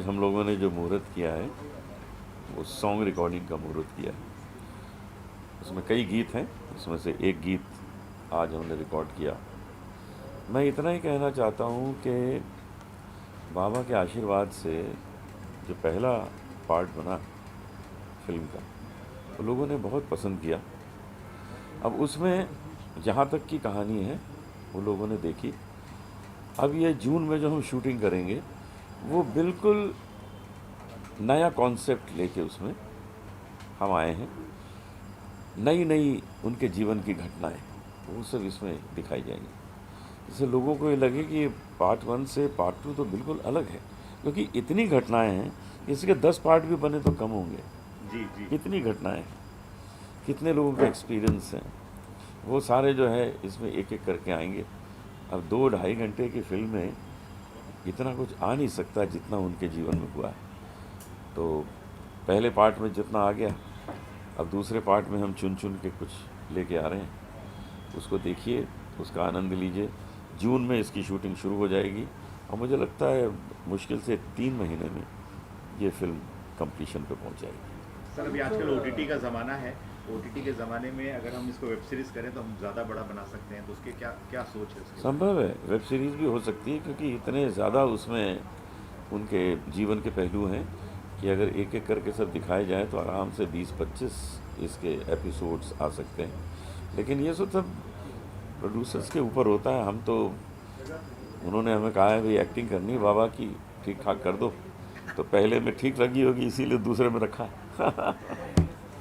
आज हम लोगों ने जो मुहूर्त किया है वो सॉन्ग रिकॉर्डिंग का मुहूर्त किया है। उसमें कई गीत हैं, उसमें से एक गीत आज हमने रिकॉर्ड किया। मैं इतना ही कहना चाहता हूँ कि बाबा के आशीर्वाद से जो पहला पार्ट बना फिल्म का वो लोगों ने बहुत पसंद किया। अब उसमें जहाँ तक की कहानी है वो लोगों ने देखी। अब ये जून में जो हम शूटिंग करेंगे वो बिल्कुल नया कॉन्सेप्ट लेके उसमें हम आए हैं। नई नई उनके जीवन की घटनाएं वो सब इसमें दिखाई जाएंगी, जिससे लोगों को ये लगे कि पार्ट 1 से पार्ट 2 तो बिल्कुल अलग है, क्योंकि इतनी घटनाएं हैं, इसके 10 पार्ट भी बने तो कम होंगे। जी जी। कितनी घटनाएं हैं, कितने लोगों के एक्सपीरियंस हैं, वो सारे जो है इसमें एक एक करके आएंगे। अब 2-2.5 घंटे की फिल्म में इतना कुछ आ नहीं सकता जितना उनके जीवन में हुआ है। तो पहले पार्ट में जितना आ गया, अब दूसरे पार्ट में हम चुन चुन के कुछ लेके आ रहे हैं। उसको देखिए, उसका आनंद लीजिए। जून में इसकी शूटिंग शुरू हो जाएगी और मुझे लगता है मुश्किल से 3 महीने में ये फिल्म कंप्लीशन पे पहुंच जाएगी। सर, अभी आजकल ओटीटी का ज़माना है। ओटीटी के ज़माने में अगर हम इसको वेब सीरीज़ करें तो हम ज़्यादा बड़ा बना सकते हैं, तो उसके क्या क्या सोच है उसकी? संभव है, वेब सीरीज़ भी हो सकती है, क्योंकि इतने ज़्यादा उसमें उनके जीवन के पहलू हैं कि अगर एक एक करके सब दिखाए जाए तो आराम से 20-25 इसके एपिसोड्स आ सकते हैं। लेकिन ये सब प्रोड्यूसर्स के ऊपर होता है। हम तो, उन्होंने हमें कहा है भाई एक्टिंग करनी है बाबा की, ठीक ठाक कर दो, तो पहले में ठीक लगी होगी इसीलिए दूसरे में रखा है।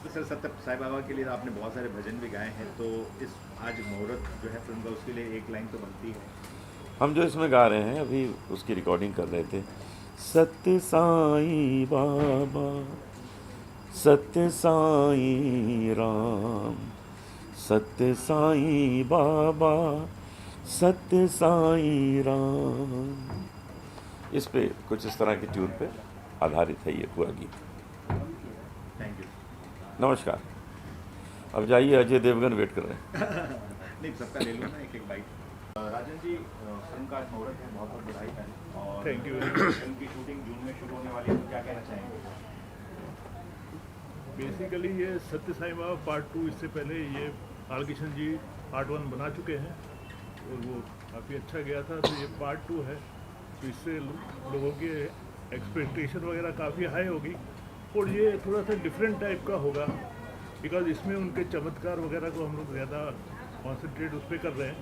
तो सर, सत्य साईं बाबा के लिए आपने बहुत सारे भजन भी गाए हैं, तो इस आज मुहूर्त जो है फिल्म का, उसके लिए एक लाइन तो बनती है। हम जो इसमें गा रहे हैं अभी उसकी रिकॉर्डिंग कर रहे थे। सत्य साईं बाबा, सत्य साईं राम, सत्य साईं बाबा, सत्य साईं राम। इस पे कुछ इस तरह की ट्यून पे आधारित है ये पूरा गीत। Thank you. नमस्कार। अब जाइए, अजय देवगन वेट कर रहे हैं। नहीं, सबका ले लो ना एक एक बाइट। राजन जी, फिल्म का आज मुहूर्त है, बहुत बहुत बधाई है। और थैंक यू। फिल्म की शूटिंग जून में शुरू होने वाली है, तो क्या कहना चाहेंगे? बेसिकली ये सत्य साईं बाबा पार्ट 2, इससे पहले ये आर किशन जी पार्ट 1 बना चुके हैं और वो काफ़ी अच्छा गया था। तो ये पार्ट 2 है, तो इससे लोगों की एक्सपेक्टेशन वगैरह काफ़ी हाई होगी और ये थोड़ा सा डिफरेंट टाइप का होगा, बिकॉज इसमें उनके चमत्कार वगैरह को हम लोग ज़्यादा कॉन्सेंट्रेट उस पर कर रहे हैं।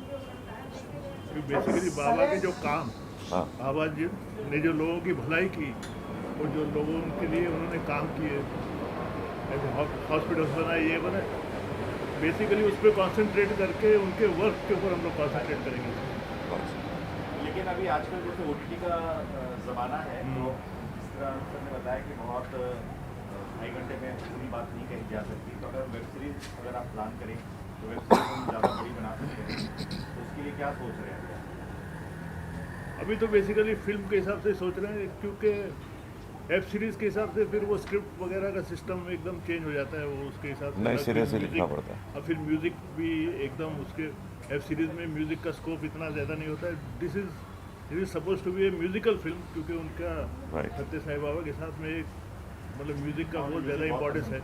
क्योंकि बेसिकली बाबा के जो काम, हाँ, बाबा जी ने जो लोगों की भलाई की और जो लोगों के लिए उन्होंने काम किए, ऐसे हॉस्पिटल्स बनाए, ये बनाए, बेसिकली उस पर कॉन्सेंट्रेट करके उनके वर्क के ऊपर हम लोग कॉन्सेंट्रेट करेंगे। लेकिन अभी आजकल जैसे ओटीटी का ज़माना है, तो जिस तरह सर ने बताया कि बहुत 2.5 घंटे में पूरी बात नहीं कही जा सकती, तो अगर वेब सीरीज़ अगर आप प्लान करें तो वेब सीरीज़ हम ज़्यादा बड़ी बना सकते हैं, तो उसके लिए क्या सोच रहे हैं? अभी तो बेसिकली फिल्म के हिसाब से सोच रहे हैं, क्योंकि वेब सीरीज़ के हिसाब से फिर वो स्क्रिप्ट वगैरह का सिस्टम एकदम चेंज हो जाता है, वो उसके हिसाब से नए अलग सिरे फिर से लिखना म्यूजिक, पड़ता है। और फिर म्यूज़िक भी एकदम उसके वेब सीरीज़ में म्यूज़िक का स्कोप इतना ज़्यादा नहीं होता है। This is suppose to be a musical film, क्योंकि उनका राइट। सत्य साईं बाबा के साथ में एक मतलब म्यूज़िक का बहुत ज़्यादा इम्पोर्टेंस है।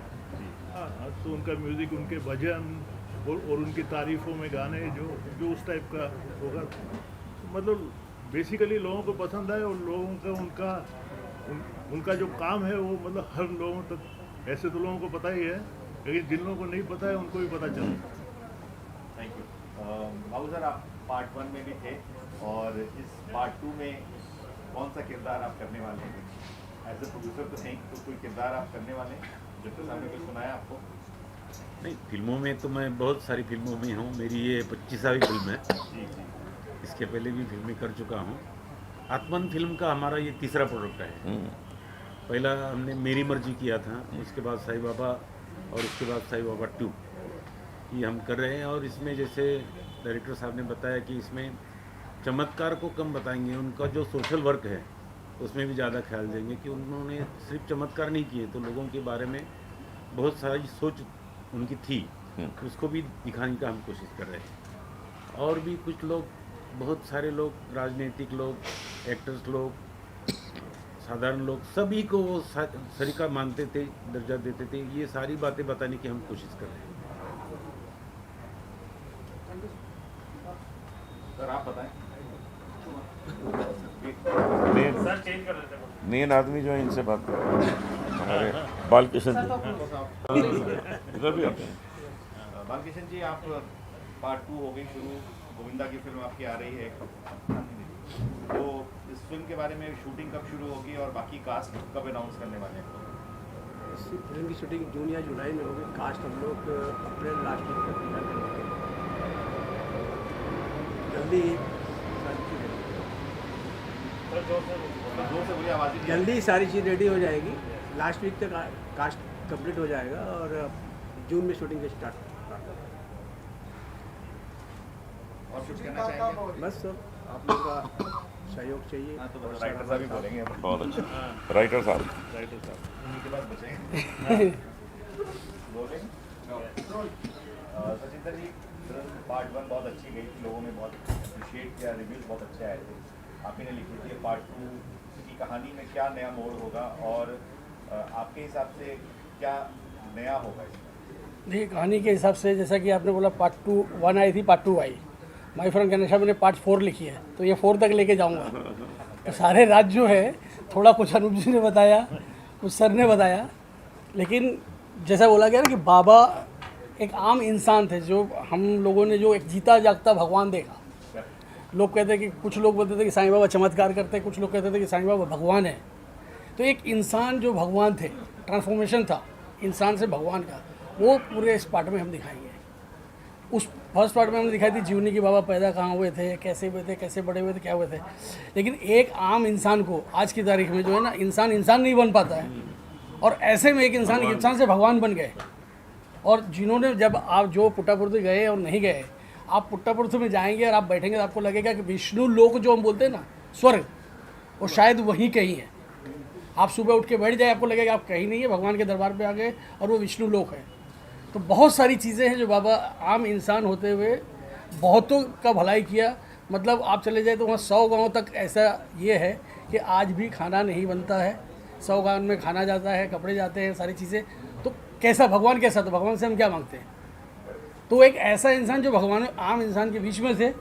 हाँ, तो उनका म्यूज़िक, उनके भजन और उनकी तारीफ़ों में गाने जो उस टाइप का होगा, मतलब बेसिकली लोगों को पसंद आए और लोगों का उनका जो काम है वो मतलब हर लोगों तक, ऐसे तो लोगों को पता ही है, लेकिन जिन लोगों को नहीं पता है उनको भी पता चले। Thank you. बाबू सर, आप पार्ट 1 में भी थे और इस पार्ट 2 में कौन सा किरदार आप करने वाले हैं? एज ए प्रोड्यूसर तो नहीं, तो कोई किरदार आप करने वाले हैं जब तक हमने कुछ सुनाया आपको? नहीं, फिल्मों में तो मैं बहुत सारी फिल्मों में हूँ। मेरी ये 25वीं फिल्म है। जी जी। इसके पहले भी फिल्में कर चुका हूँ। आत्मन फिल्म का हमारा ये तीसरा प्रोडक्ट है। पहला हमने मेरी मर्जी किया था, उसके बाद साईं बाबा और उसके बाद साईं बाबा 2 ये हम कर रहे हैं। और इसमें जैसे डायरेक्टर साहब ने बताया कि इसमें चमत्कार को कम बताएंगे, उनका जो सोशल वर्क है उसमें भी ज़्यादा ख्याल देंगे कि उन्होंने सिर्फ चमत्कार नहीं किए, तो लोगों के बारे में बहुत सारी सोच उनकी थी, उसको भी दिखाने का हम कोशिश कर रहे हैं। और भी कुछ लोग, बहुत सारे लोग, राजनीतिक लोग, एक्टर्स लोग, साधारण लोग सभी को वो सरीका मानते थे, दर्जा देते थे। ये सारी बातें बताने की हम कोशिश कर रहे हैं। सर आप बताएं। मेन आदमी जो है इनसे बात करें, हमारे बालकिशन जी इधर भी आते हैं। बालकिशन जी, आप पार्ट 2 हो गई शुरू, गोविंदा की फिल्म आपकी आ रही है, तो इस फिल्म के बारे में शूटिंग कब शुरू होगी और बाकी कास्ट कब अनाउंस करने वाले हैं? इस फिल्म की शूटिंग जून या जुलाई में होगी। कास्ट हम लोग अप्रैल लास्ट वीक तक तैयार करेंगे। जल्दी जोर से बोलिए, आवाज़ ही नहीं आ रही। जल्दी सारी चीज़ रेडी हो जाएगी। लास्ट वीक तक कास्ट कंप्लीट हो जाएगा और जून में शूटिंग के स्टार्ट। और कुछ कहना चाहेंगे? बस सर, आप लोग का सहयोग चाहिए। हाँ, तो राइटर साहब भी बोलेंगे अब। बहुत अच्छा, राइटर साहब। उन्हीं के पास बचेंगे। बोलें। सचिंदर जी, पार्ट 1 बहुत अच्छी गई थी, लोगों ने बहुत अप्रिशिएट किया, रिव्यूज बहुत अच्छे आए थे। आप ही ने लिखी थी पार्ट 2 की कहानी में क्या नया मोड़ होगा और आपके हिसाब से क्या नया होगा इसमें? देखिए, कहानी के हिसाब से जैसा कि आपने बोला पार्ट 2 1 आई थी, part 2 I. My friend Ganesha मैंने पार्ट 4 लिखी है, तो ये 4 तक लेके जाऊंगा। तो सारे राज जो है, थोड़ा कुछ अनूप जी ने बताया, कुछ सर ने बताया, लेकिन जैसा बोला गया ना कि बाबा एक आम इंसान थे, जो हम लोगों ने जो एक जीता जागता भगवान देखा। लोग कहते हैं कि कुछ लोग बोलते थे कि साईं बाबा चमत्कार करते हैं, कुछ लोग कहते थे कि साईं बाबा भगवान है। तो एक इंसान जो भगवान थे, ट्रांसफॉर्मेशन था इंसान से भगवान का, वो पूरे इस पार्ट में हम दिखाएंगे। उस फर्स्ट पार्ट में हमने दिखाई थी जीवनी की बाबा पैदा कहाँ हुए थे, कैसे हुए थे, कैसे बड़े हुए थे, क्या हुए थे। लेकिन एक आम इंसान को आज की तारीख में जो है ना, इंसान नहीं बन पाता है, और ऐसे में एक इंसान से भगवान बन गए। और जिन्होंने, जब आप जो पुट्टापुर्ती गए और नहीं गए, आप पुट्टापुर्ती में जाएंगे और आप बैठेंगे तो आपको लगेगा कि विष्णु लोक जो हम बोलते हैं ना, स्वर्ग, वो शायद वहीं कहीं है। आप सुबह उठ के बैठ जाए, आपको लगेगा आप कहीं नहीं है, भगवान के दरबार पे आ गए और वो विष्णु लोक है। तो बहुत सारी चीज़ें हैं जो बाबा आम इंसान होते हुए बहुतों का भलाई किया। मतलब आप चले जाए तो वहाँ 100 गाँव तक ऐसा ये है कि आज भी खाना नहीं बनता है। 100 गाँव में खाना जाता है, कपड़े जाते हैं, सारी चीज़ें। तो कैसा भगवान, कैसा, तो भगवान से हम क्या मांगते हैं? तो एक ऐसा इंसान जो भगवान आम इंसान के बीच में थे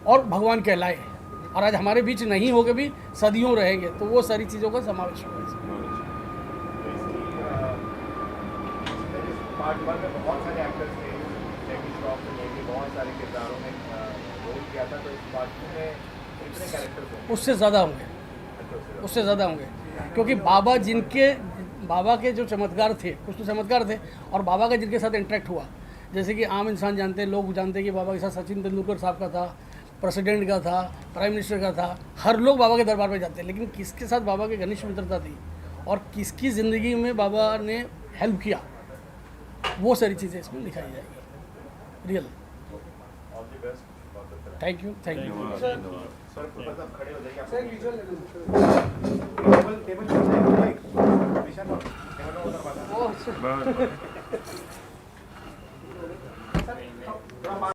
और भगवान कहलाए, और आज हमारे बीच नहीं होके भी सदियों रहेंगे। तो वो सारी चीज़ों का समावेश होगा इसमें। पार्ट 1 में बहुत सारे एक्टर्स थे, जैकी श्रॉफ से लेके बहुत सारे किरदारों में रोल किया था, तो इस पार्ट 2 में कितने कैरेक्टर्स होंगे? उससे ज़्यादा होंगे, क्योंकि बाबा के जो चमत्कार थे, कुछ तो चमत्कार थे, और बाबा का जिनके साथ इंटरेक्ट हुआ, जैसे कि आम इंसान जानते हैं, लोग जानते हैं कि बाबा के साथ सचिन तेंदुलकर साहब का था, प्रेसिडेंट का था, प्राइम मिनिस्टर का था, हर लोग बाबा के दरबार पे जाते हैं। लेकिन किसके साथ बाबा की घनिष्ठ मित्रता थी और किसकी ज़िंदगी में बाबा ने हेल्प किया, वो सारी चीज़ें इसमें दिखाई जाएगी। Real. All the best for the film. Thank you. Sir मतलब खड़े हो जाइए, टेबल टेबल टेबल टेबल